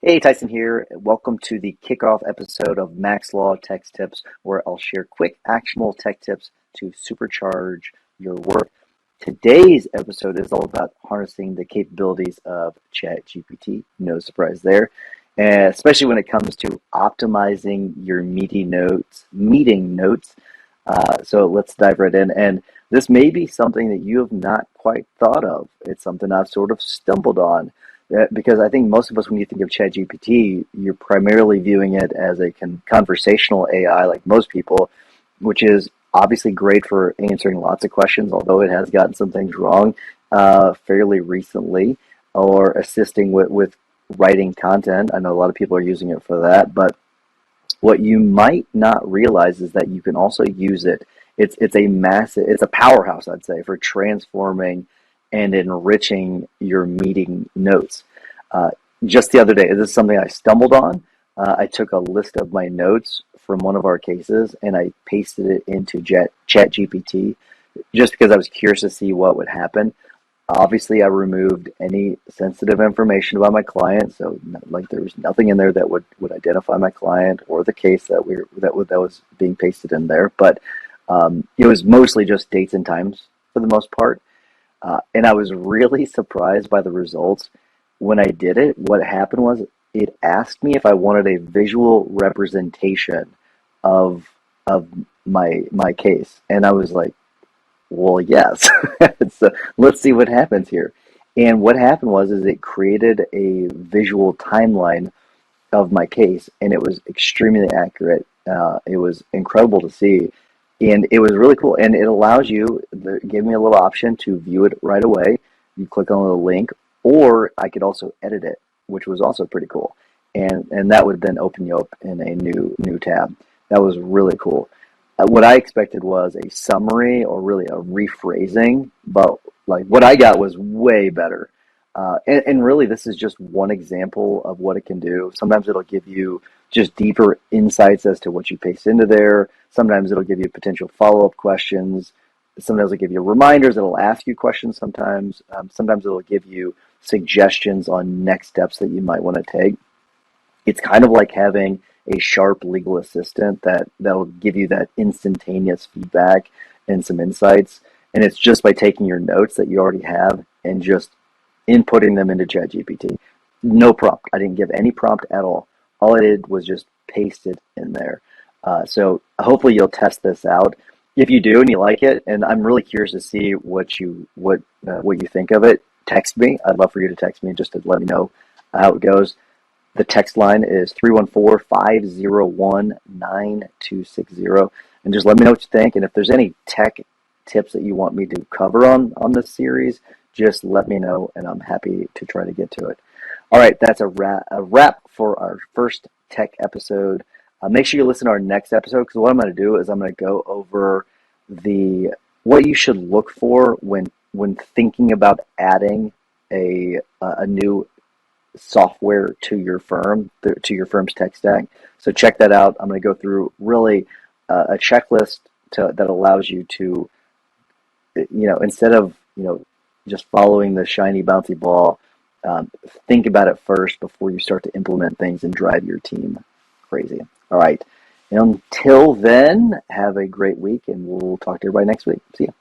Hey, Tyson here. Welcome to the kickoff episode of Max Law Text Tips, where I'll share quick, actionable tech tips to supercharge your work. Today's episode is all about harnessing the capabilities of ChatGPT. No surprise there, and especially when it comes to optimizing your meeting notes. So let's dive right in. And this may be something that you have not quite thought of. It's something I've sort of stumbled on. Because I think most of us, when you think of ChatGPT, you're primarily viewing it as a conversational AI, like most people, which is obviously great for answering lots of questions, although it has gotten some things wrong fairly recently, or assisting with writing content. I know a lot of people are using it for that, but what you might not realize is that you can also use it. It's a powerhouse, I'd say, for transforming and enriching your meeting notes. Uh, just the other day, this is something I stumbled on. I took a list of my notes from one of our cases and I pasted it into ChatGPT just because I was curious to see what would happen. Obviously, I removed any sensitive information about my client, so like there was nothing in there that would identify my client or the case that was being pasted in there. But it was mostly just dates and times for the most part, and I was really surprised by the results when I did it. What happened was it asked me if I wanted a visual representation of of my case, and I was like, well, yes. So let's see what happens here. And what happened was is it created a visual timeline of my case, and it was extremely accurate. It was incredible to see, and it was really cool. And it allows you, it gave me a little option to view it right away. You click on the link, or I could also edit it, which was also pretty cool. And that would then open you up in a new tab. That was really cool. What I expected was a summary or really a rephrasing, but like what I got was way better. And really, this is just one example of what it can do. Sometimes it'll give you just deeper insights as to what you paste into there. Sometimes it'll give you potential follow-up questions. Sometimes it'll give you reminders. It'll ask you questions sometimes. Sometimes it'll give you suggestions on next steps that you might want to take. It's kind of like having a sharp legal assistant that'll give you that instantaneous feedback and some insights. And it's just by taking your notes that you already have and just inputting them into ChatGPT. No prompt. I didn't give any prompt at all. All I did was just paste it in there. So hopefully you'll test this out. If you do and you like it, and I'm really curious to see what you think of it, text me. I'd love for you to text me just to let me know how it goes. The text line is 314-501-9260. And just let me know what you think. And if there's any tech tips that you want me to cover on this series, just let me know, and I'm happy to try to get to it. All right, that's a wrap for our first tech episode. Make sure you listen to our next episode, because what I'm going to do is I'm going to go over what you should look for when thinking about adding a new software to your firm's tech stack. So check that out. I'm going to go through really a checklist that allows you to, instead of just following the shiny bouncy ball, think about it first before you start to implement things and drive your team crazy. All right. Until then, have a great week, and we'll talk to everybody next week. See ya.